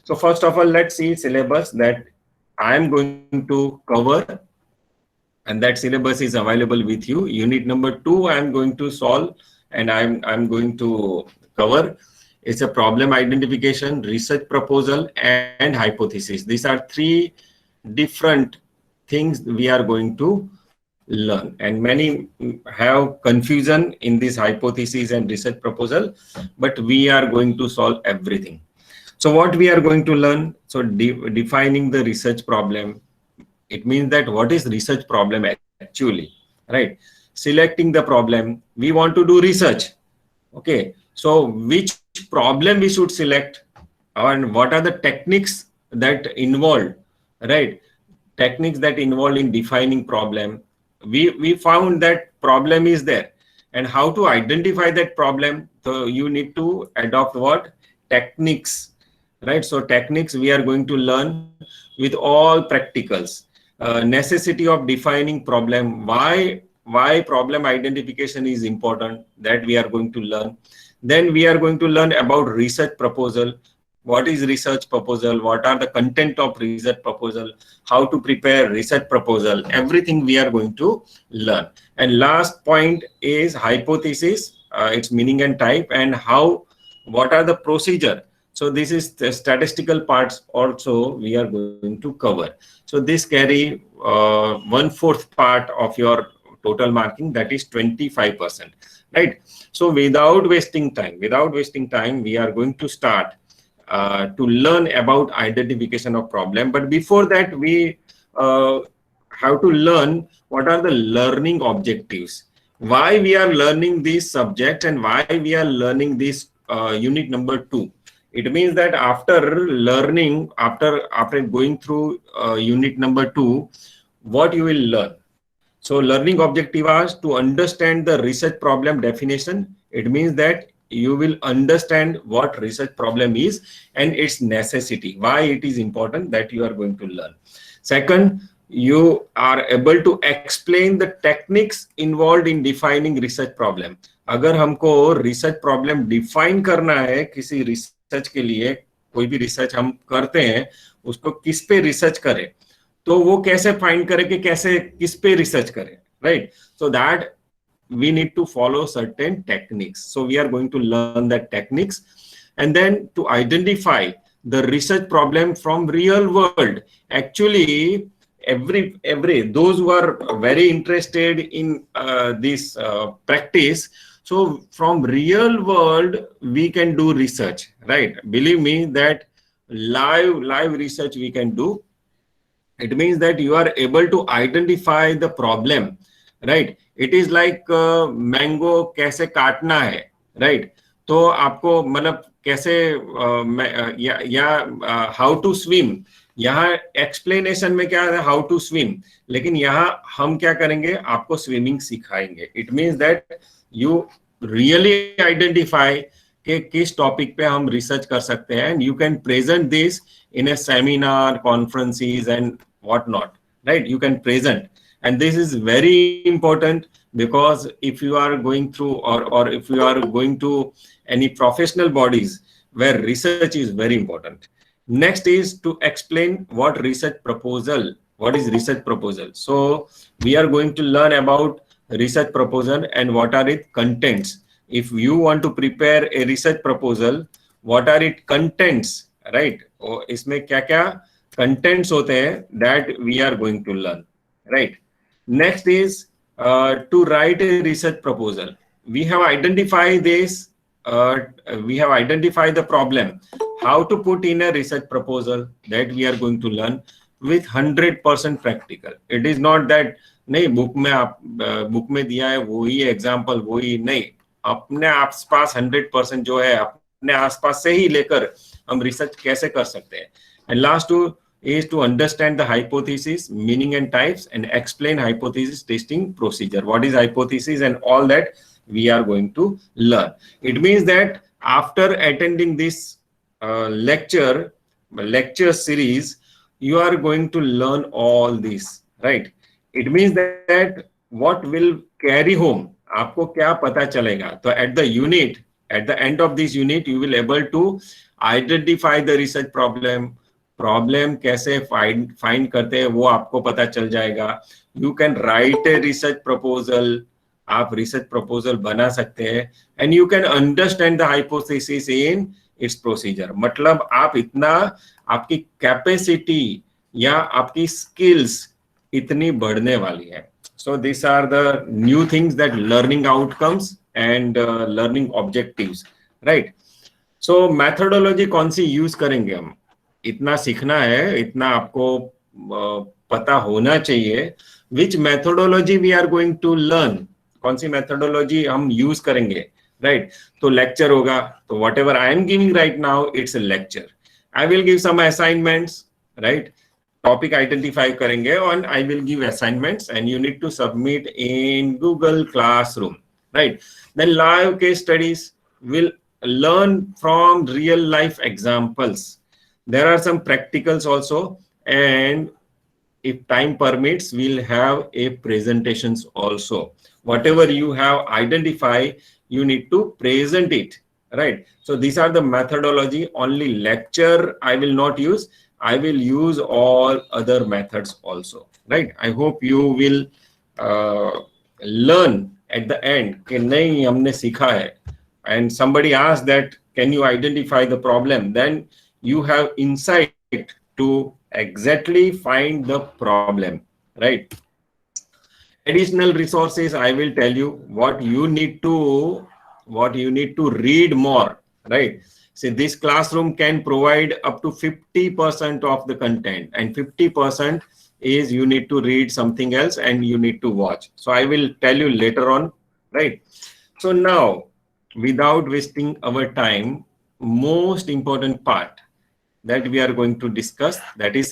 So first of all, let's see syllabus that I am going to cover, and that syllabus is available with you. Unit number 2 I am going to solve, and I'm going to cover. It's a problem identification, research proposal, and hypothesis. These are three different things we are going to learn, and many have confusion in this hypothesis and research proposal, but we are going to solve everything. So what we are going to learn? So defining the research problem. It means that what is research problem actually, right? Selecting the problem. We want to do research. Okay. So which problem we should select, and what are the techniques that involved, right? Techniques that involved in defining problem. We found that problem is there, and how to identify that problem. So you need to adopt what? Techniques, right? So techniques we are going to learn with all practicals. Necessity of defining problem, why problem identification is important, that we are going to learn. Then we are going to learn about research proposal. What is research proposal? What are the content of research proposal? How to prepare research proposal? Everything we are going to learn. And last point is hypothesis, its meaning and type, and what are the procedure. So this is the statistical parts also we are going to cover. So this carry 1/4 part of your total marking, that is 25%, right? So without wasting time, we are going to start to learn about identification of problem. But before that, we have to learn what are the learning objectives, why we are learning this subject, and why we are learning this unit number 2. It means that after learning, after going through unit number 2, what you will learn. So learning objective is to understand the research problem definition. It means that you will understand what research problem is and its necessity, why it is important, that you are going to learn. Second, you are able to explain the techniques involved in defining research problem. अगर हमको research problem define करना है किसी research के लिए, कोई भी research हम करते हैं, उसको किस पे research करें, तो वो कैसे फाइंड करे कि कैसे किस पे रिसर्च करें, right? So that we need to follow certain techniques. So we are going to learn that techniques, and then to identify the research problem from real world. Actually, every those who are very interested in this practice, so from real world we can do research, right? Believe me that live research we can do. It means that you are able to identify the problem, right? It is like mango कैसे काटना है, right? तो आपको मतलब कैसे how to swim, यहाँ explanation में क्या है, how to swim, लेकिन यहाँ हम क्या करेंगे, आपको swimming सिखाएंगे. It means that you really identify कि किस टॉपिक पे हम रिसर्च कर सकते हैं, and you can present this in a seminar, conferences and what not, right? You can present, and this is very important because if you are going through or if you are going to any professional bodies where research is very important. Next is to explain what research proposal, what is research proposal. So we are going to learn about research proposal and what are its contents. If you want to prepare a research proposal, what are its contents, right? और इसमें क्या-क्या contents होते हैं, that we are going to learn, right? Next is to write a research proposal. We have identified this. We have identified the problem. How to put in a research proposal, that we are going to learn with 100% practical. It is not that नहीं book में दिया है वही example वही नहीं, अपने आसपास 100% जो है अपने आसपास से ही लेकर हम रिसर्च कैसे कर सकते हैं. And last two is to understand the hypothesis, meaning and types, and explain hypothesis testing procedure. What is hypothesis and all that we are going to learn. It means that after attending this lecture series, you are going to learn all this, right? It means that what will carry home, आपको क्या पता चलेगा. तो at the unit At the end of this unit, you will able to identify the research problem. Problem कैसे find करते हैं वो आपको पता चल जाएगा. You can write a research proposal, आप रिसर्च प्रपोजल बना सकते हैं. And you can understand the hypothesis in its procedure. मतलब आप इतना, आपकी कैपेसिटी या आपकी स्किल्स इतनी बढ़ने वाली है. So this are the new things that learning outcomes and learning objectives, right. So methodology कौन सी यूज करेंगे हम, इतना सीखना है, इतना आपको पता होना चाहिए. Which methodology we are going to learn, कौन सी मैथोडोलॉजी हम यूज करेंगे, राइट. तो लेक्चर होगा, तो whatever I am giving right now it's a lecture. I will give some assignments, right. Topic identify करेंगे और I will give assignments and you need to submit in Google classroom, right. Then live case studies, will learn from real life examples. There are some practicals also, and if time permits, we'll have a presentations also. Whatever you have identified, you need to present it, right. So these are the methodology. Only lecture I will not use, I will use all other methods also, right. I hope you will learn at the end कि नहीं हमने सीखा है. And somebody asks that, can you identify the problem? Then you have insight to exactly find the problem, right. Additional resources, I will tell you what you need to read more, right. See, this classroom can provide up to 50% of the content, and 50% is you need to read something else and you need to watch. So I will tell you later on, right. So now, without wasting our time, most important part that we are going to discuss, that is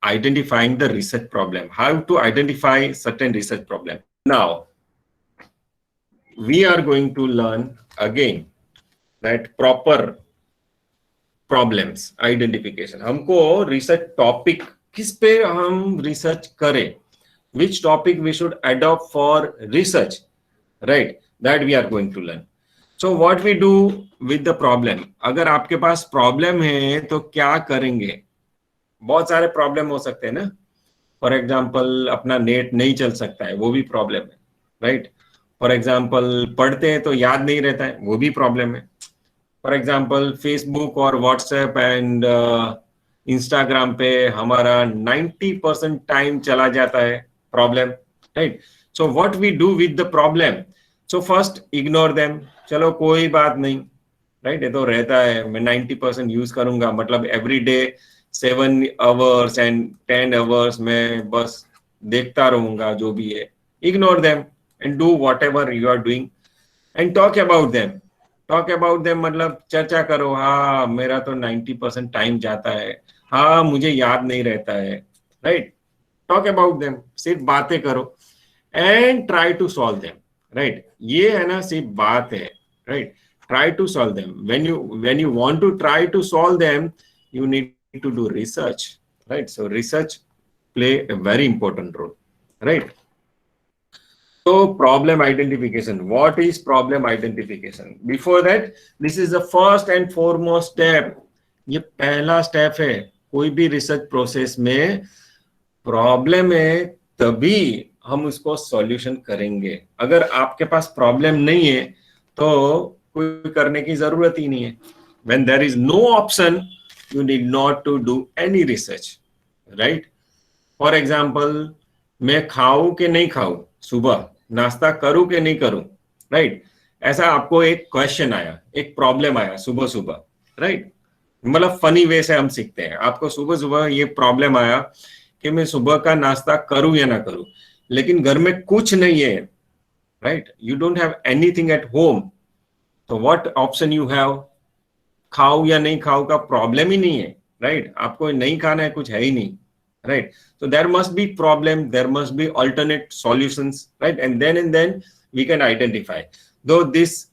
identifying the research problem, how to identify certain research problem. Now we are going to learn again that proper problems identification. हमको research topic किस पे हम research करें, which topic we should adopt for research, right, that we are going to learn. So what we do with the problem, अगर आपके पास problem है तो क्या करेंगे. बहुत सारे प्रॉब्लम हो सकते हैं ना. फॉर एग्जाम्पल अपना नेट नहीं चल सकता है, वो भी प्रॉब्लम है, राइट. फॉर एग्जाम्पल पढ़ते हैं तो याद नहीं रहता है, वो भी प्रॉब्लम है. फॉर एग्जाम्पल फेसबुक और व्हाट्सएप एंड इंस्टाग्राम पे हमारा 90% टाइम चला जाता है, problem, right. So what we do with the problem. So first ignore them, चलो कोई बात नहीं, राइट. ये तो रहता है, मैं 90% यूज करूंगा, मतलब every day 7 hours and 10 hours मैं बस देखता रहूंगा जो भी है. Ignore them and do whatever you are doing and talk about them. Talk about them मतलब चर्चा करो. हाँ मेरा तो 90% टाइम जाता है, हाँ मुझे याद नहीं रहता है, राइट. टॉक अबाउट देम, सिर्फ बातें करो and try to solve them, right. ये है ना, सिर्फ बात है, right. Try to solve them. When you want to try to solve them, you need to do research, right. So research play a very important role, right. So problem identification. What is problem identification? Before that, this is the first and foremost step. ये पहला step है कोई भी research process में. Problem है तभी हम उसको सॉल्यूशन करेंगे. अगर आपके पास प्रॉब्लम नहीं है तो कोई करने की जरूरत ही नहीं है. When there is no option, you need not to do any research, right. For example, मैं खाऊं कि नहीं खाऊं, सुबह नाश्ता करूं कि नहीं करूं, राइट. ऐसा आपको एक क्वेश्चन आया, एक प्रॉब्लम आया सुबह सुबह, राइट. मतलब फनी वे से हम सीखते हैं. आपको सुबह सुबह ये प्रॉब्लम आया कि मैं सुबह का नाश्ता करूं या ना करूं, लेकिन घर में कुछ नहीं है, right. You don't have anything at home. तो व्हाट ऑप्शन यू हैव, खाओ या नहीं खाओ का प्रॉब्लम ही नहीं है, राइट. आपको नहीं खाना है, कुछ है ही नहीं, right. So there must be problem, there must be alternate solutions, right. And then we can identify. Though this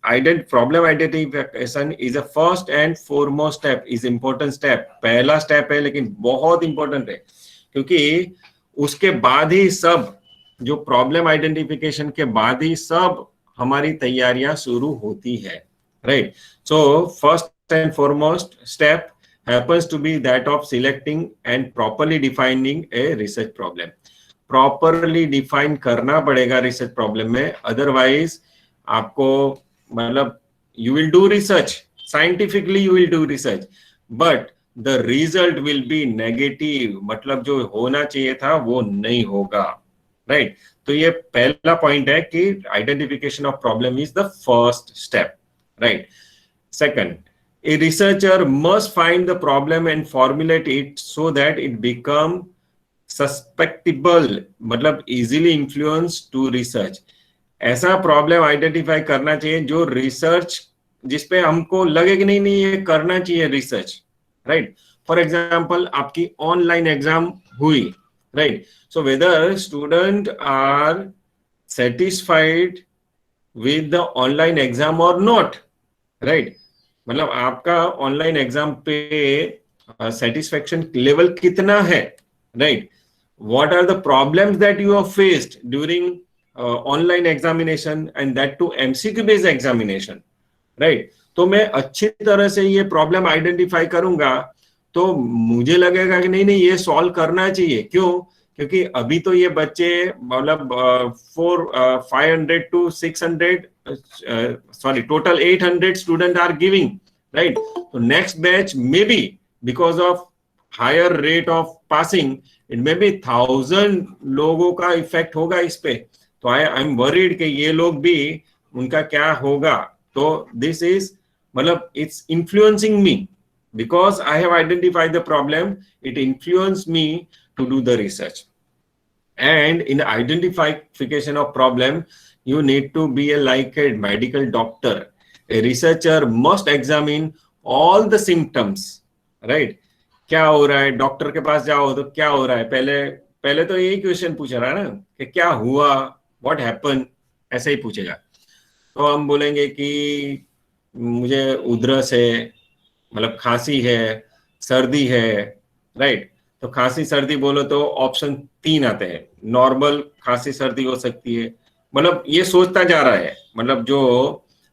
problem identification is a first and foremost step, is important step. पहला step है लेकिन बहुत important है, क्योंकि उसके बाद ही सब, जो प्रॉब्लम आइडेंटिफिकेशन के बाद ही सब हमारी तैयारियां शुरू होती है, right? So first and foremost step happens to be that of selecting and properly defining a research problem. Properly define करना पड़ेगा research problem में, otherwise आपको मतलब you will do research, scientifically you will do research, but the result will be negative, मतलब जो होना चाहिए था वो नहीं होगा, right? तो ये पहला पॉइंट है कि identification of problem is the first step, right? Second, a researcher must find the problem and formulate it so that it become suspectable, मतलब easily influence to research. ऐसा प्रॉब्लम आइडेंटिफाई करना चाहिए जो रिसर्च, जिसपे हमको लगे कि नहीं नहीं ये करना चाहिए रिसर्च, राइट? फॉर एग्जांपल आपकी ऑनलाइन एग्जाम हुई, राइट? So whether student are satisfied with the online exam और नॉट, राइट? मतलब आपका ऑनलाइन एग्जाम पे सेटिस्फेक्शन लेवल कितना है, right? What are the problems that you have faced during online examination and that too MCQ based examination, right? तो मैं अच्छी तरह से ये प्रॉब्लम आइडेंटिफाई करूंगा तो मुझे लगेगा कि नहीं नहीं ये सॉल्व करना चाहिए। क्यों? क्योंकि अभी तो ये बच्चे मतलब 500 to 600 sorry total 800 student are giving, right? So next batch maybe because of higher rate of passing it may be 1000 लोगों का इफेक्ट होगा इस पे। तो आई एम वरीड कि ये लोग भी उनका क्या होगा। तो दिस इज मतलब it's influencing me because I have identified the problem, it influenced me to do the research. And in identification of problem, you need to be like a medical doctor. A researcher must examine all the symptoms, right? क्या हो रहा है, doctor के पास जाओ तो क्या हो रहा है, पहले पहले तो यही क्वेश्चन पूछ रहा है ना कि क्या हुआ, व्हाट हैपन, ऐसे ही पूछेगा। तो हम बोलेंगे कि मुझे उधरस है, मतलब खांसी है, सर्दी है, राइट? तो खांसी सर्दी बोलो तो ऑप्शन 3 आते हैं। नॉर्मल खांसी सर्दी हो सकती है, मतलब ये सोचता जा रहा है, मतलब जो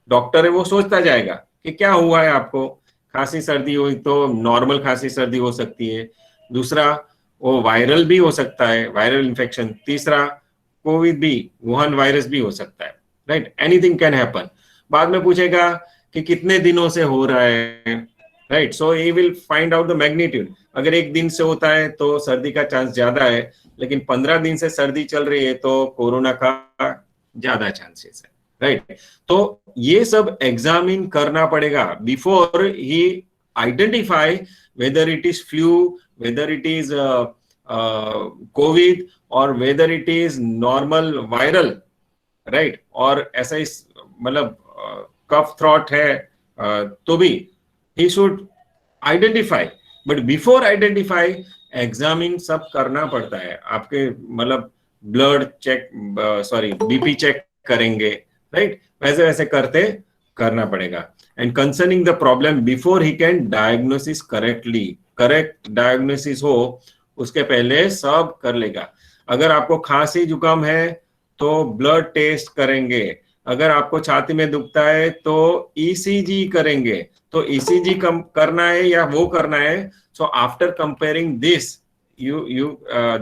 डॉक्टर है वो सोचता जाएगा कि क्या हुआ है आपको, खांसी सर्दी हुई तो नॉर्मल खांसी सर्दी हो सकती है। दूसरा वो वायरल भी हो सकता है, वायरल इन्फेक्शन। तीसरा कोविड भी, वुहान वायरस भी हो सकता है, राइट? Anything can happen. बाद में पूछेगा कि कितने दिनों से हो रहा है, right? So he will find out the magnitude. अगर 1 दिन से होता है तो सर्दी का चांस ज्यादा है, लेकिन 15 दिन से सर्दी चल रही है तो कोरोना का ज्यादा चांसेस है, राइट? तो ये सब एग्जामिन करना पड़ेगा बिफोर ही identify whether it is flu, whether it is COVID और whether it is normal viral, right? और ऐसा मतलब कफ थ्रॉट है तो भी he should identify, but before identify examine सब करना पड़ता है। आपके मतलब blood check, sorry BP check करेंगे, राइट? वैसे वैसे करते करना पड़ेगा। And concerning the problem before ही can diagnosis correctly, correct diagnosis हो उसके पहले सब कर लेगा। अगर आपको खांसी जुकाम है तो ब्लड टेस्ट करेंगे, अगर आपको छाती में दुखता है तो ईसीजी करेंगे। तो ईसीजी करना है या वो करना है, so after comparing this you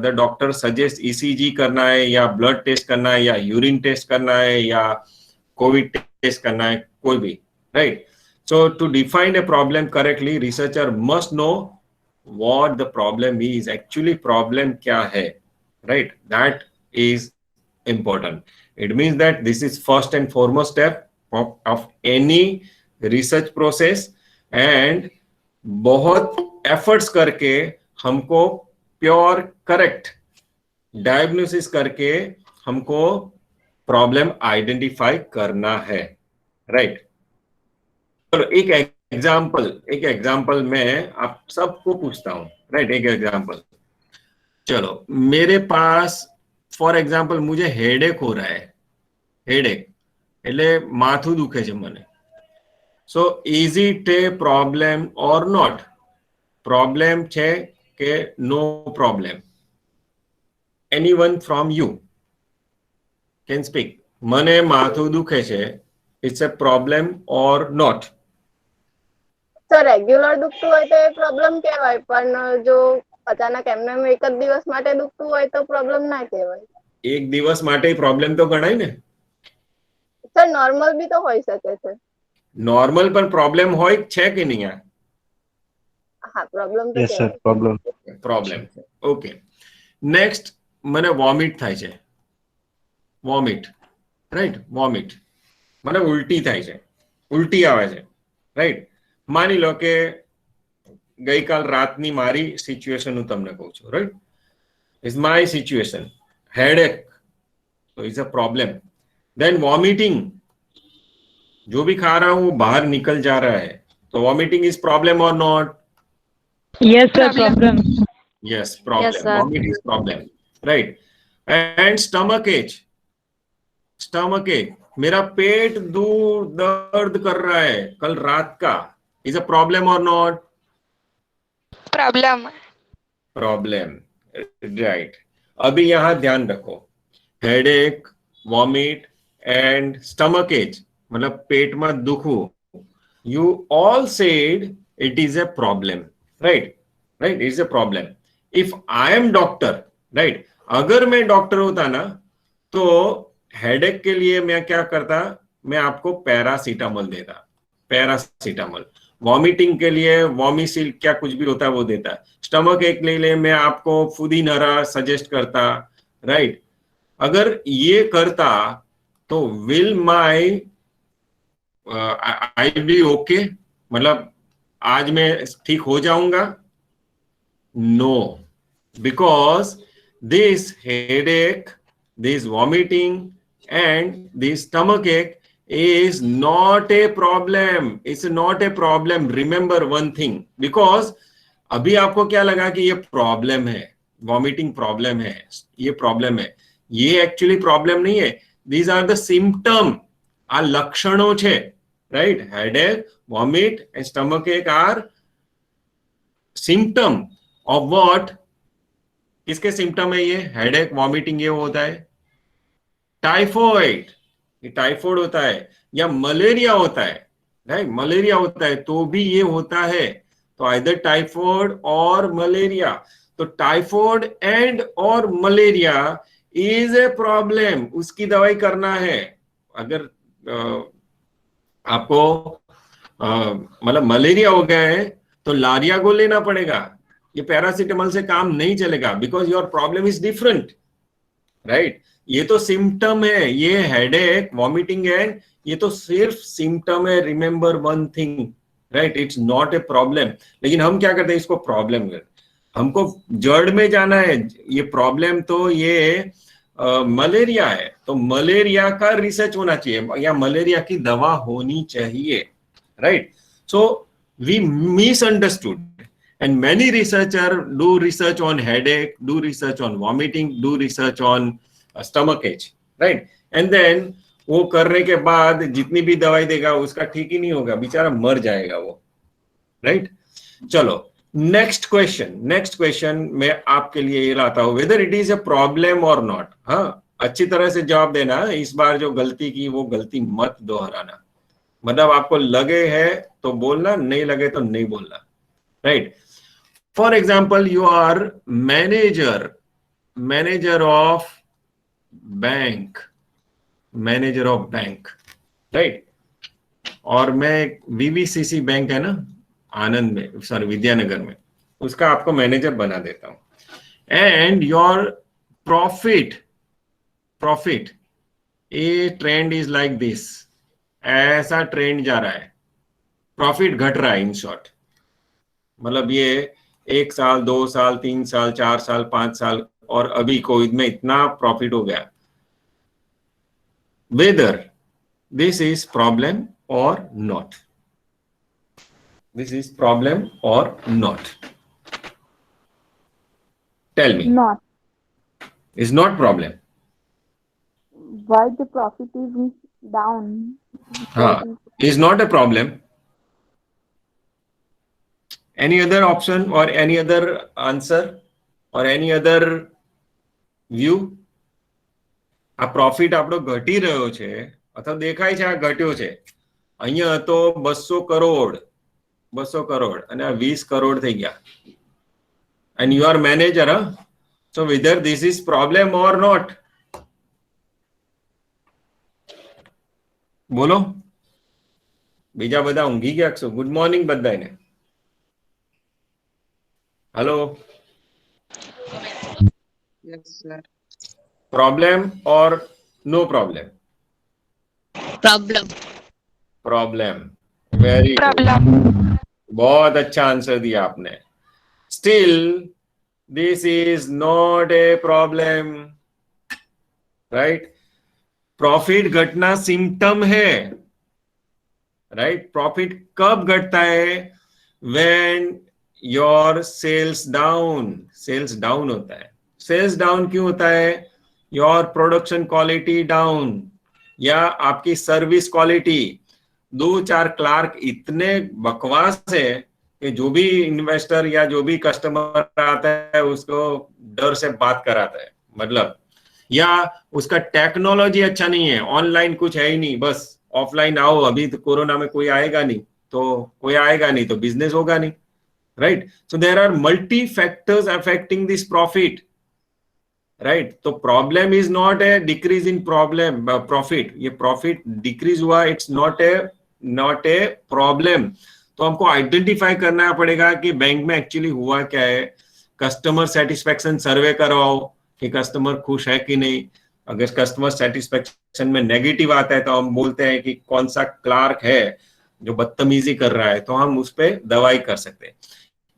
the doctor suggest ECG करना है या ब्लड टेस्ट करना है या यूरिन टेस्ट करना है या कोविड टेस्ट करना है, कोई भी, right? So to define a problem correctly researcher must know what the problem is, actually problem क्या है, right? That is important. It means that this is first and foremost step of any research process, and बहुत efforts करके हमको pure correct diagnosis करके हमको problem identify करना है, right? चलो एक एग्जांपल मैं आप सबको पूछता हूँ, राइट? एक एग्जांपल, चलो मेरे पास फॉर एग्जाम्पल मुझे हेडेक हो रहा है, हेडेक એટલે માથું દુખે છે મને। So is it a problem or not? Problem છે કે no problem? Anyone from you can speak. મને માથું દુખે છે it's a problem or not? Sir regular દુખતું હોય તો એ પ્રોબ્લેમ કહેવાય, પણ જો અચાનક એમને એક જ દિવસ માટે દુખતું હોય તો પ્રોબ્લેમ ના કહેવાય. એક દિવસ માટે પ્રોબ્લેમ તો ગણાય ને. સર નોર્મલ બી તો હોઈ શકે છે. નોર્મલ પણ પ્રોબ્લેમ હોય છે કે નહીં? હા, પ્રોબ્લેમ તો Yes, sir. કહેવાય. Problem. પ્રોબ્લેમ. ઓકે, નેક્સ્ટ મને વોમિટ થાય છે. Vomit, right? વોમિટ મને ઉલટી થાય છે, ઉલટી આવે છે, રાઈટ? માની લો કે ગઈકાલ રાતની મારી સિચ્યુએશન હું તમને કહું છું, right? Is my situation, headache तो is a problem. Then vomiting, जो भी खा रहा हूं बाहर निकल जा रहा है, तो वॉमिटिंग इज प्रॉब्लम और not? Yes, sir, problem. Yes, problem. Yes, sir. Vomit is problem, right? And stomach ache, stomach ache, मेरा पेट दूर दर्द कर रहा है कल रात का, इज अ प्रॉब्लम और नॉट? Problem. Problem, right. अभी यहाँ ध्यान रखो, headache, vomit and stomach H, मतलब पेट में दुखू, you all said it is a problem, right? Right, it's a problem. If I am doctor, right, अगर मैं डॉक्टर होता ना तो हेडेक के लिए मैं क्या करता, मैं आपको पैरासीटामोल देता, पैरासीटामोल. वॉमिटिंग के लिए वॉमिसिल क्या कुछ भी होता है वो देता. स्टमक एक ले ले, मैं आपको फुदीनरा सजेस्ट करता, राइट? अगर ये करता तो will my I be okay, मतलब आज मैं ठीक हो जाऊंगा? No, because this headache, this vomiting and this stomach ache is not a problem. It's not a problem. Remember one thing, because अभी आपको क्या लगा कि ये प्रॉब्लम है, वॉमिटिंग प्रॉब्लम है, ये प्रॉब्लम है. ये एक्चुअली प्रॉब्लम नहीं है. These are the symptom, આ લક્ષણો છે, right? Headache, vomit and stomach ache are symptom of what? किसके सिम्टम है ये? हेडेक, वॉमिटिंग, ये होता है टाइफॉइड, ये टाइफॉइड होता है, या मलेरिया होता है, राइट? मलेरिया होता है तो भी ये होता है. तो आइदर टाइफॉइड और मलेरिया. तो टाइफॉइड एंड और मलेरिया इज ए प्रॉब्लम, उसकी दवाई करना है. अगर आपको मतलब मलेरिया हो गया है तो लारियागो लेना पड़ेगा. ये पैरासिटामोल से काम नहीं चलेगा, because your problem is different, right? ये तो सिम्टम है, ये हेडेक, वॉमिटिंग एंड ये तो सिर्फ सिम्टम है. Remember one thing, right? It's not a problem. लेकिन हम क्या करते हैं, इसको प्रॉब्लम करते, हमको जड़ में जाना है. ये प्रॉब्लम तो ये मलेरिया है, तो मलेरिया का रिसर्च होना चाहिए या मलेरिया की दवा होनी चाहिए, right? So we misunderstood, and many researchers do research on headache, do research on vomiting, do research on stomach ache, right? And then वो करने के बाद जितनी भी दवाई देगा उसका ठीक ही नहीं होगा, बेचारा मर जाएगा वो, राइट? चलो नेक्स्ट क्वेश्चन मैं आपके लिए ये लाता हूं, weather it is a problem और नॉट. हाँ, अच्छी तरह से जवाब देना. इस बार जो गलती की वो गलती मत दोहराना. मतलब आपको लगे है तो बोलना, नहीं लगे तो नहीं बोलना, right? For example, you are manager of bank, right? और मैं VVCC बैंक है ना आनंद में, सॉरी विद्यानगर में, उसका आपको मैनेजर बना देता हूं. And your profit A trend is like this, ऐसा ट्रेंड जा रहा है, प्रॉफिट घट रहा है. इन शॉर्ट मतलब ये 1 साल, 2 साल, 3 साल, 4 साल, 5 साल, और अभी कोविड में इतना प्रॉफिट हो गया. वेदर दिस इज प्रॉब्लम और नॉट? दिस इज प्रॉब्लम और not? Tell me. Not. Is not problem. Why the profit is down? हाँ, is not a problem. Any other option or any other answer or any other view? આ profit આપણો ઘટી રહ્યો છે અથવા દેખાય છે આ ઘટ્યો છે, અહીંયા હતો 200 કરોડ 200 કરોડ અને આ 20 કરોડ થઈ ગયા. And you are manager, huh? So whether this is problem or not, બોલો. બીજા બધા ઊંઘી ગયા છો? ગુડ મોર્નિંગ બધાને. Hello. Yes, sir. Problem or no problem? Problem. Problem. Very good. बहुत अच्छा आंसर दिया आपने. Still, this is not a problem, right? Profit घटना सिम्टम है, right? Profit कब घटता है? When your sales down होता है. Sales down क्यों होता है? Your production quality down या आपकी सर्विस क्वालिटी. 2-4 क्लार्क इतने बकवास है कि जो भी इन्वेस्टर या जो भी कस्टमर आता है उसको डर से बात कराता है, मतलब, या उसका टेक्नोलॉजी अच्छा नहीं है, ऑनलाइन कुछ है ही नहीं, बस ऑफलाइन आओ, अभी तो कोरोना में कोई आएगा नहीं तो बिजनेस होगा नहीं, right? So there are multi factors affecting this profit, right? तो problem is not a decrease in profit. ये प्रॉफिट डिक्रीज हुआ, इट्स नॉट ए प्रॉब्लम. तो हमको आइडेंटिफाई करना पड़ेगा कि बैंक में एक्चुअली हुआ क्या है. कस्टमर सेटिस्फेक्शन सर्वे करवाओ कि कस्टमर खुश है कि नहीं. अगर कस्टमर सेटिस्फेक्शन में नेगेटिव आता है तो हम बोलते हैं कि कौन सा क्लार्क है जो बदतमीजी कर रहा है, तो हम उस पर दवाई कर सकते हैं.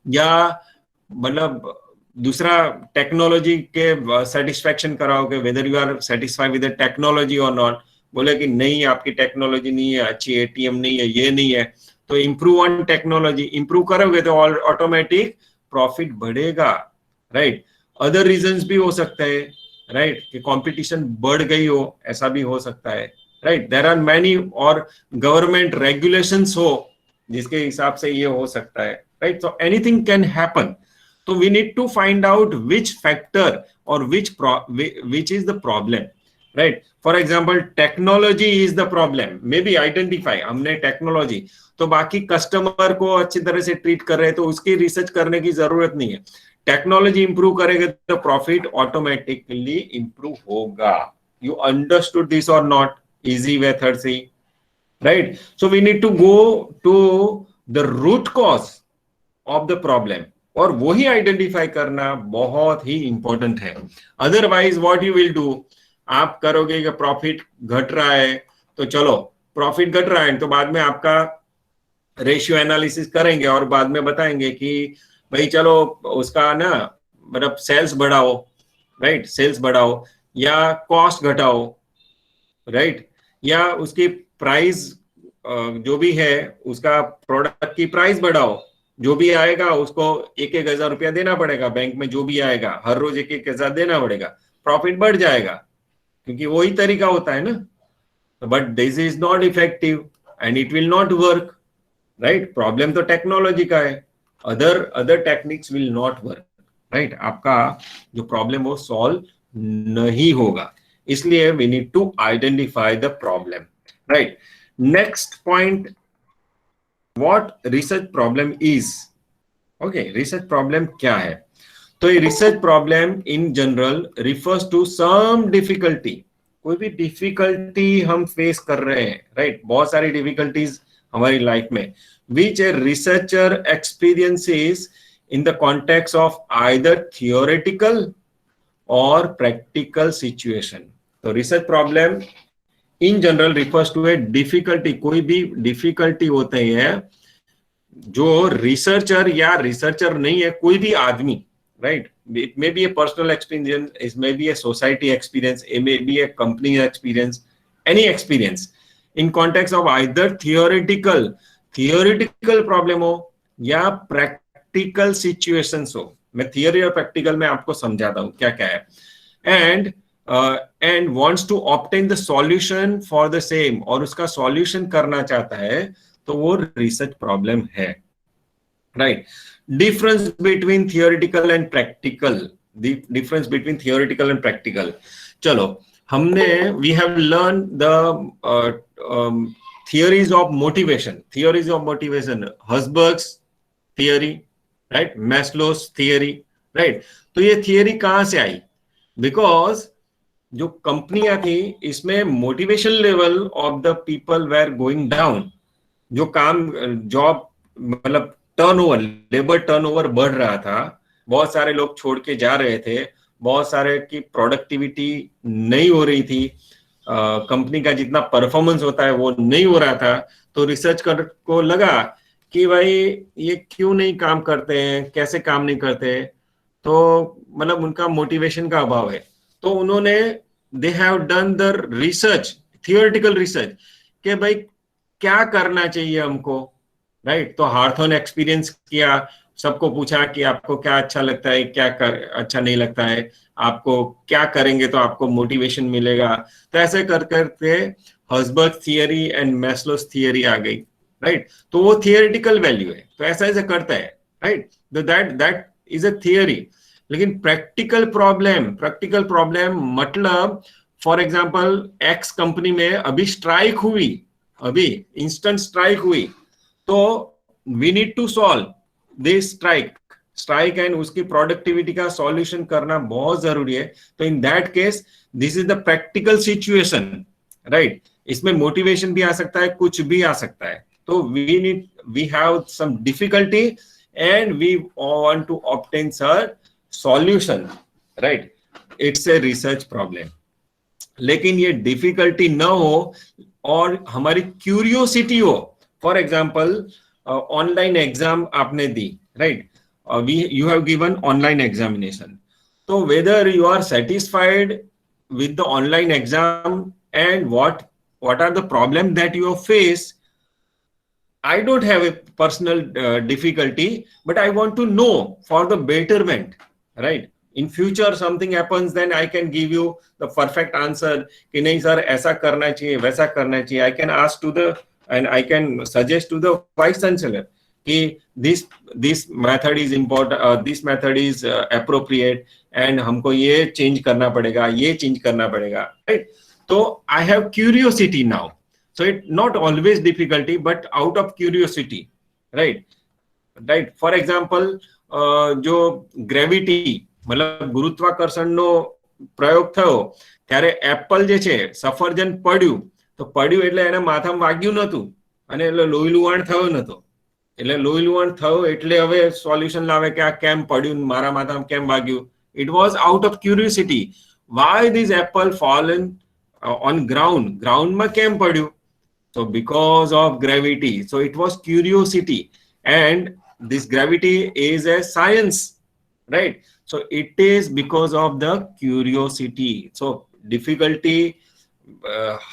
या मतलब दूसरा, टेक्नोलॉजी के सेटिस्फेक्शन कराओ कि whether you are satisfied with the technology और नॉट. बोले कि नहीं, आपकी टेक्नोलॉजी नहीं है अच्छी, एटीएम नहीं है, ये नहीं है, तो इम्प्रूव ऑन टेक्नोलॉजी. इम्प्रूव करोगे तो ऑटोमेटिक प्रॉफिट बढ़ेगा, राइट? अदर रीजंस भी हो सकते हैं, राइट? कि कंपटीशन बढ़ गई हो, ऐसा भी हो सकता है, राइट? देयर आर मैनी, और गवर्नमेंट रेगुलेशंस हो जिसके हिसाब से ये हो सकता है, right? So anything can happen. तो we need to find out which factor और which is the problem, right? For example, technology is the problem, maybe identify हमने टेक्नोलॉजी, तो बाकी कस्टमर को अच्छी तरह से ट्रीट कर रहे हैं तो उसकी रिसर्च करने की जरूरत नहीं है. टेक्नोलॉजी इंप्रूव करेगा तो प्रॉफिट ऑटोमेटिकली इंप्रूव होगा. यू अंडरस्टूड दिस और नॉट? इजी मेथड से, right? So we need to go to the root cause of the problem, और वही आइडेंटिफाई करना बहुत ही इंपॉर्टेंट है. Otherwise what you will do, आप करोगे कि प्रॉफिट घट रहा है तो चलो प्रॉफिट घट रहा है, तो बाद में आपका रेशियो एनालिसिस करेंगे और बाद में बताएंगे कि भाई चलो उसका ना, मतलब सेल्स बढ़ाओ, राइट? सेल्स बढ़ाओ या कॉस्ट घटाओ, राइट? या उसकी प्राइस जो भी है उसका प्रोडक्ट की प्राइस बढ़ाओ. जो भी आएगा उसको 1-1 हजार रुपया देना पड़ेगा बैंक में, जो भी आएगा हर रोज 1-1 हजार देना पड़ेगा, प्रॉफिट बढ़ जाएगा, क्योंकि वही तरीका होता है ना. But this is not effective and it will not work, right? Problem तो टेक्नोलॉजी का है, other techniques will not work, right? आपका जो प्रॉब्लम वो सॉल्व नहीं होगा. इसलिए we need to identify the problem, right? Next point, what research problem is. Okay, research problem क्या है? तो ये research problem in general refers to some difficulty. कोई भी डिफिकल्टी हम फेस कर रहे हैं, राइट? बहुत सारी डिफिकल्टीज हमारी लाइफ में, which a researcher experiences in the context of either theoretical or practical situation. तो research problem in general refers to a difficulty. कोई भी difficulty होते हैं जो researcher या researcher नहीं है, कोई भी आदमी, right? It may be a personal experience, it may be a society experience, it may be a company experience, any experience in context of either theoretical problem हो या प्रैक्टिकल सिचुएशंस हो. मैं थियरी और प्रैक्टिकल में आपको समझाता हूं क्या क्या है. And wants to obtain the solution for the same, और उसका सॉल्यूशन करना चाहता है, तो वो रिसर्च प्रॉब्लम है, right? Difference between theoretical and practical, difference between theoretical and practical. चलो, हमने we have learn the theories of motivation, Herzberg's theory, right, Maslow's theory, right. तो ये थियरी कहां से आई? बिकॉज जो कंपनियां थी इसमें motivation level of the people were going down. जो काम जॉब मतलब टर्नओवर, लेबर टर्नओवर बढ़ रहा था, बहुत सारे लोग छोड़ के जा रहे थे, बहुत सारे की प्रोडक्टिविटी नहीं हो रही थी, कंपनी का जितना परफॉर्मेंस होता है वो नहीं हो रहा था। तो रिसर्च कर को लगा कि भाई ये क्यों नहीं काम करते हैं, कैसे काम नहीं करते, तो मतलब उनका मोटिवेशन का अभाव है। तो उन्होंने they have done the research, theoretical research, कि भाई क्या करना चाहिए हमको, राइट। तो हार्थन एक्सपीरियंस किया, सबको पूछा कि आपको क्या अच्छा लगता है, क्या अच्छा नहीं लगता है, आपको क्या करेंगे तो आपको मोटिवेशन मिलेगा। तो ऐसे कर करके हर्ट्जबर्ग थियरी एंड मैस्लोस थियरी आ गई, राइट। तो वो थियोरेटिकल वैल्यू है, तो ऐसा ऐसे करता है, राइट। तो दैट इज अ थियरी। लेकिन प्रैक्टिकल प्रॉब्लम मतलब फॉर एग्जांपल एक्स कंपनी में अभी स्ट्राइक हुई, अभी इंस्टेंट स्ट्राइक हुई, तो we need to solve this strike and उसकी प्रोडक्टिविटी का सॉल्यूशन करना बहुत जरूरी है। तो in that case this is the practical situation, right. इसमें मोटिवेशन भी आ सकता है, कुछ भी आ सकता है। तो we have some difficulty and we want to obtain solution, right. It's a research problem. लेकिन ये डिफिकल्टी न हो और हमारी क्यूरियोसिटी हो। फॉर एग्जाम्पल ऑनलाइन एग्जाम आपने दी, right, you have given online examination. So whether you are satisfied with the online exam and what are the problems that you face, I don't have a personal difficulty, but I want to know for the betterment, right? In future something happens, then I can give you the perfect answer कि नहीं sir ऐसा करना चाहिए, वैसा करना चाहिए। I can ask to the and I can suggest to the vice chancellor कि this method is important, this method is appropriate and हमको ये change करना पड़ेगा, ये change करना पड़ेगा, right? तो I have curiosity now, so it not always difficulty but out of curiosity, right? For example जो gravity मतलब ગુરુત્વાકર્ષણનો પ્રયોગ થયો ત્યારે એપલ જે છે સફરજન પડ્યું એટલે એને માથામાં વાગ્યું નતું અને એટલે લોહી લુહાણ થયો નતો, એટલે લોહી લુહાણ થયો એટલે હવે સોલ્યુશન લાવે કે આ કેમ પડ્યું, મારા માથામાં કેમ વાગ્યું. It was out of curiosity. Why this apple fallen on ground માં કેમ પડ્યું? So because of gravity. So it was curiosity, and this gravity is a science, right? So it is because of the curiosity. So difficulty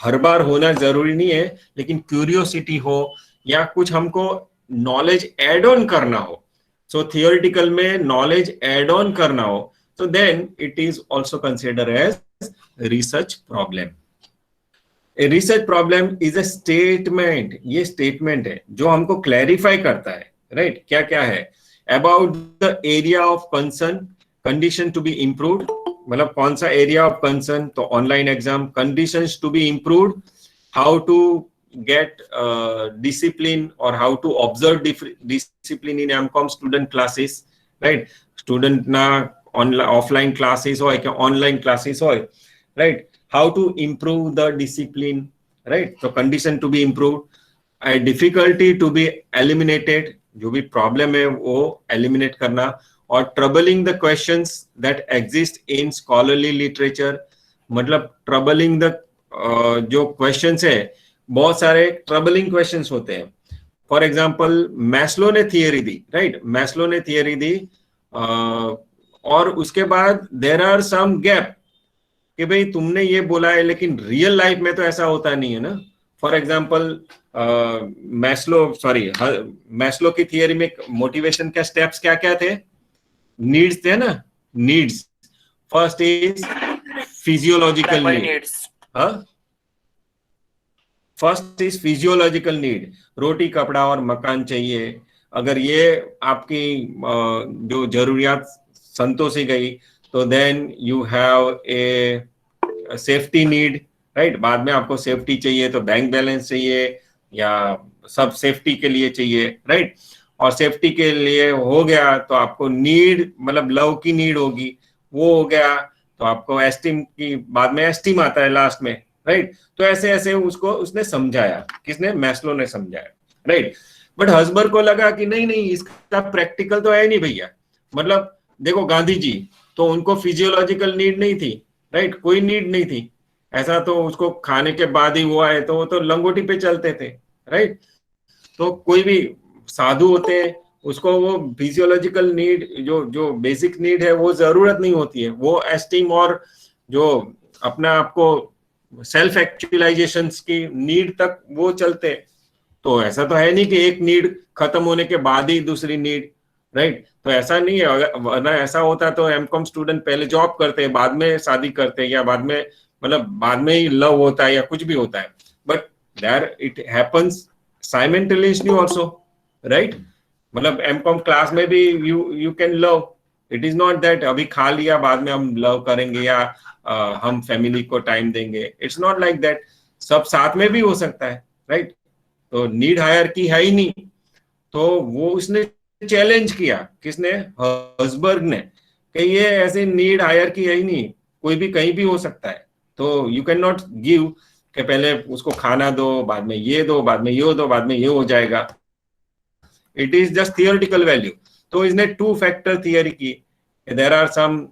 हर बार होना जरूरी नहीं है, लेकिन curiosity हो या कुछ हमको नॉलेज एड ऑन करना हो, सो थियोरिटिकल में नॉलेज एड ऑन करना हो, so then it is also considered as research problem. A research problem is a statement. ये statement है जो हमको clarify करता है, right? क्या क्या है? About the area of concern, condition to be improved. मतलब कौन सा area of concern? तो online exam, conditions to be improved, how to get discipline or how to observe discipline in MCOM student classes, right? Student ना offline classes हो या online classes हो, right? How to improve the discipline, right? So condition to be improved, a difficulty to be eliminated, जो भी problem है वो eliminate करना, और troubling the questions that exist in scholarly literature, मतलब troubling the जो questions है, बहुत सारे troubling questions होते हैं. For example, मैस्लो ने थियरी दी, right? मैस्लो ने थियरी दी और उसके बाद there are some gap कि भाई तुमने ये बोला है लेकिन रियल लाइफ में तो ऐसा होता नहीं है ना. फॉर एग्जाम्पल मैस्लो की थियरी में मोटिवेशन के स्टेप्स क्या क्या थे? नीड्स थे ना, needs. First is physiological need. First is physiological need, रोटी कपड़ा और मकान चाहिए. अगर ये आपकी जो जरूरियात संतोषी गई, तो then you have a safety need, right, बाद में आपको सेफ्टी चाहिए तो बैंक बैलेंस चाहिए या सब सेफ्टी के लिए चाहिए, राइट, और सेफ्टी के लिए हो गया तो आपको नीड मतलब लव की नीड होगी, वो हो गया तो आपको एस्टीम की, बाद में एस्टीम आता है लास्ट में, राइट। तो ऐसे ऐसे उसको उसने समझाया, किसने, मैस्लो ने समझाया, राइट। बट हस्बर्ग को लगा कि नहीं नहीं इसका प्रैक्टिकल तो है नहीं भैया, मतलब देखो गांधी जी तो उनको फिजियोलॉजिकल नीड नहीं थी, राइट, कोई नीड नहीं थी ऐसा, तो उसको खाने के बाद ही वो आए तो वो तो लंगोटी पे चलते थे, राइट। तो कोई भी साधु होते हैं उसको वो फिजियोलॉजिकल नीड जो जो बेसिक नीड है वो जरूरत नहीं होती है, वो एस्टीम और जो अपना आपको सेल्फ एक्चुअलाइजेशन की नीड तक वो चलते हैं। तो ऐसा तो है नहीं कि एक नीड खत्म होने के बाद ही दूसरी नीड, राइट। तो ऐसा नहीं है, वरना ऐसा होता तो एमकॉम स्टूडेंट पहले जॉब करते हैं बाद में शादी करते हैं, या बाद में मतलब बाद में ही लव होता है या कुछ भी होता है, but there it happens simultaneously also, right. मतलब एमकॉम क्लास में भी you can love, it is not that अभी खा लिया बाद में हम लव करेंगे या हम फैमिली को टाइम देंगे, इट्स नॉट लाइक दैट, सब साथ में भी हो सकता है, राइट। तो नीड हायरार्की है ही नहीं, तो वो उसने चैलेंज किया, किसने, हस्बर्ग ने, कि ये ऐसे नीड हायरार्की है ही नहीं, कोई भी कहीं भी हो सकता है, तो यू कैन नॉट गिव कि पहले उसको खाना दो बाद में ये दो बाद में ये दो बाद में ये हो जाएगा, it is just theoretical value. तो इसने टू फैक्टर थियरी की, there are some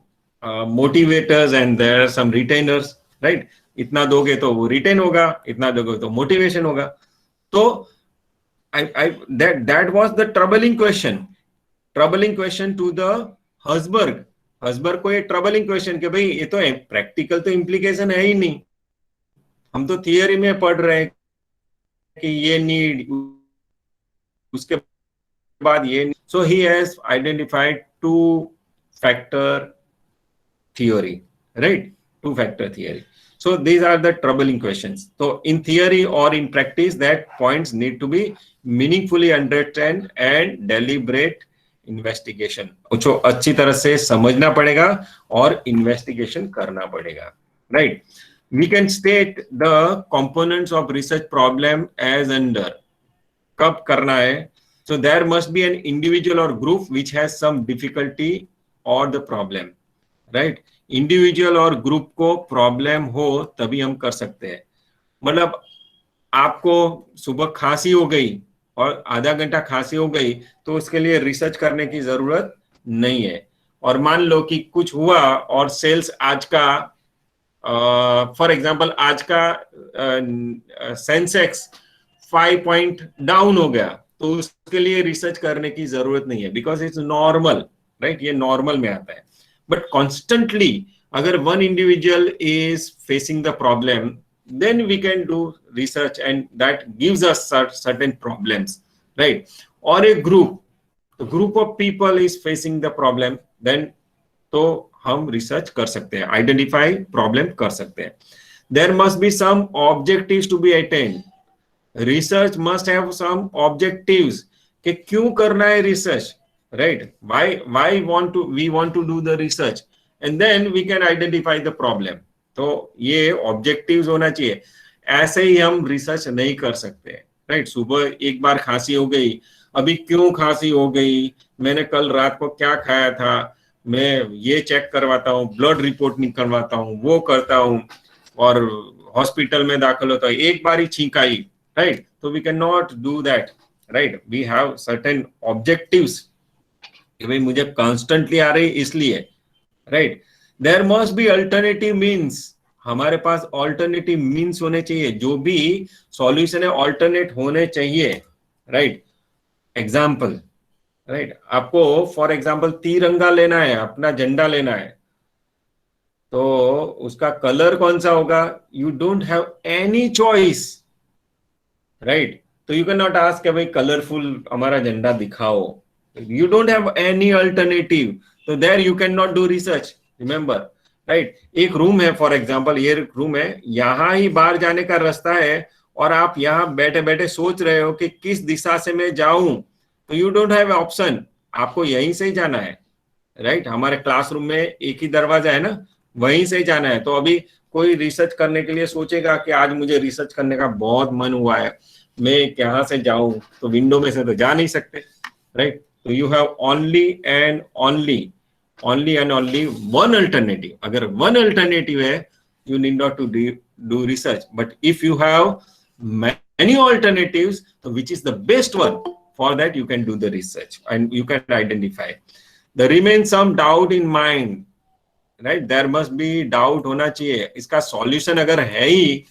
motivators and there are some retainers, right, इतना दोगे तो वो रिटेन होगा, इतना दोगे तो मोटिवेशन होगा। तो that was the troubling question to the हस्बर्ग। हस्बर्ग को ये ट्रबलिंग क्वेश्चन कि भाई ये तो प्रैक्टिकल तो इम्प्लीकेशन है ही नहीं, हम तो थियरी में पढ़ रहे हैं कि ये नीड उसके बाद ये, so he has identified two factor theory, right, two factor theory. So these are the troubling questions. So in theory or in practice that points need to be meaningfully understand and deliberate investigation. उसको अच्छी तरह से समझना पड़ेगा और investigation करना पड़ेगा, right. We can state the components of research problem as under. कब करना है? So there must be an individual or group which has some difficulty or the problem, right? Individual और ग्रुप को प्रॉब्लम हो तभी हम कर सकते हैं। मतलब आपको सुबह खांसी हो गई और आधा घंटा खांसी हो गई तो उसके लिए रिसर्च करने की जरूरत नहीं है। और मान लो कि कुछ हुआ और सेल्स आज का फॉर एग्जांपल आज का सेंसेक्स 5 पॉइंट डाउन हो गया तो उसके लिए रिसर्च करने की जरूरत नहीं है, बिकॉज इट्स नॉर्मल, राइट, ये नॉर्मल में आता है। बट कॉन्स्टेंटली अगर one individual is facing the problem then we can do research and that gives us certain problems, right? Or a group of people is facing the problem, then तो हम research कर सकते हैं, identify problem कर सकते हैं। There must be some objectives to be attend, research must have some objectives कि क्यों करना है research, right, why we want to do the research and then we can identify the problem. तो ये objectives होना चाहिए, ऐसे ही हम रिसर्च नहीं कर सकते, राइट। सुबह एक बार खांसी हो गई, अभी क्यों खांसी हो गई, मैंने कल रात को क्या खाया था, मैं ये चेक करवाता हूँ, ब्लड रिपोर्ट नहीं करवाता हूँ, वो करता हूँ और हॉस्पिटल में दाखिल होता है, एक बार ही छींक आई, राइट। तो we can not do that, right. We have certain objectives कि भाई मुझे कॉन्स्टेंटली आ रही इसलिए, right. There must be alternative means, हमारे पास ऑल्टरनेटिव मीन्स होने चाहिए, जो भी सॉल्यूशन है ऑल्टरनेट होने चाहिए, राइट। एग्जाम्पल, राइट, आपको फॉर एग्जाम्पल तिरंगा लेना है, अपना झंडा लेना है, तो उसका कलर कौन सा होगा, you don't have any choice, right. तो यू कैन नॉट आस्क भाई कलरफुल हमारा झंडा दिखाओ, you don't have any alternative, तो there you can not do research, remember, right. एक रूम है, फॉर एग्जाम्पल ये रूम है, यहां ही बाहर जाने का रास्ता है और आप यहाँ बैठे बैठे सोच रहे हो कि किस दिशा से मैं जाऊं, तो यू डोंट हैव ऑप्शन, आपको यहीं से ही जाना है, राइट। हमारे क्लासरूम में एक ही दरवाजा है ना, वहीं से ही जाना है। तो अभी कोई रिसर्च करने के लिए सोचेगा कि आज मुझे रिसर्च करने का बहुत मन हुआ है, मैं कहाँ से जाऊं, तो विंडो में से तो जा नहीं सकते, राइट? तो you have only and only one alternative. अगर वन अल्टरनेटिव है, you need not to do research. But if you have many alternatives, so which is the best one, for that you can do the research and you can identify. There remains some doubt in mind, right? There must be doubt होना चाहिए. इसका solution अगर है ही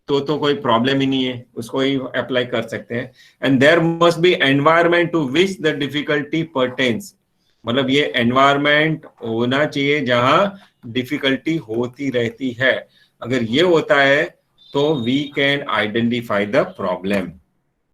तो कोई problem ही नहीं है, उसको ही अप्लाई कर सकते हैं. And there must be environment to which the difficulty pertains. मतलब ये एनवायरमेंट होना चाहिए जहां डिफिकल्टी होती रहती है. अगर ये होता है तो we can identify the problem.